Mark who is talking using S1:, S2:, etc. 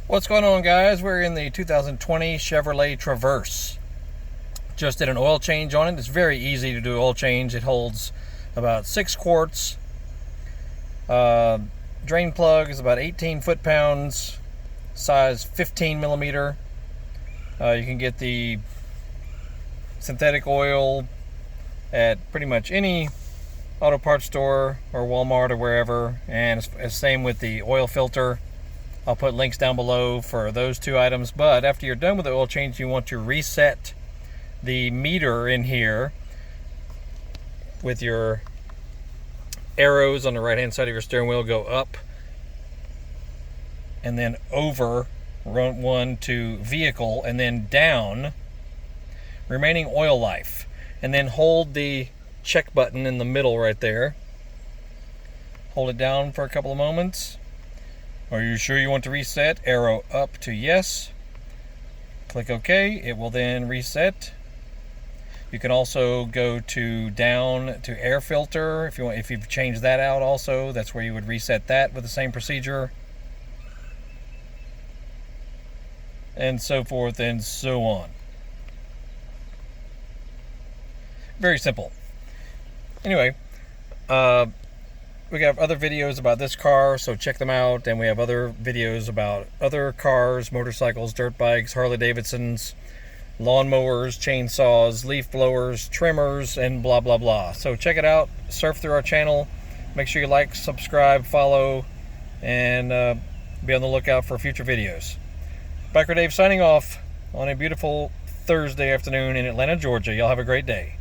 S1: What's going on, guys? We're in the 2020 Chevrolet Traverse. Just did an oil change on it. It's very easy to do oil change. It holds about 6 quarts. Drain plug is about 18 foot-pounds, size 15 millimeter. You can get the synthetic oil at pretty much any auto parts store or Walmart or wherever, and it's same with the oil filter. I'll put links down below for those two items. But after you're done with the oil change, you want to reset the meter in here with your arrows on the right hand side of your steering wheel. Go up and then over, run one to vehicle, and then down remaining oil life, and then hold the check button in the middle right there. Hold it down for a couple of moments. Are you sure you want to reset? Arrow up to yes. Click OK. It will then reset. You can also go to down to air filter if you've changed that out also. That's where you would reset that with the same procedure. And so forth and so on. Very simple. Anyway, we have other videos about this car, so check them out. And we have other videos about other cars, motorcycles, dirt bikes, Harley Davidsons, lawnmowers, chainsaws, leaf blowers, trimmers, and blah blah blah. So check it out, surf through our channel. Make sure you like, subscribe, follow, and be on the lookout for future videos. Biker Dave signing off on a beautiful Thursday afternoon in Atlanta, Georgia. Y'all have a great day.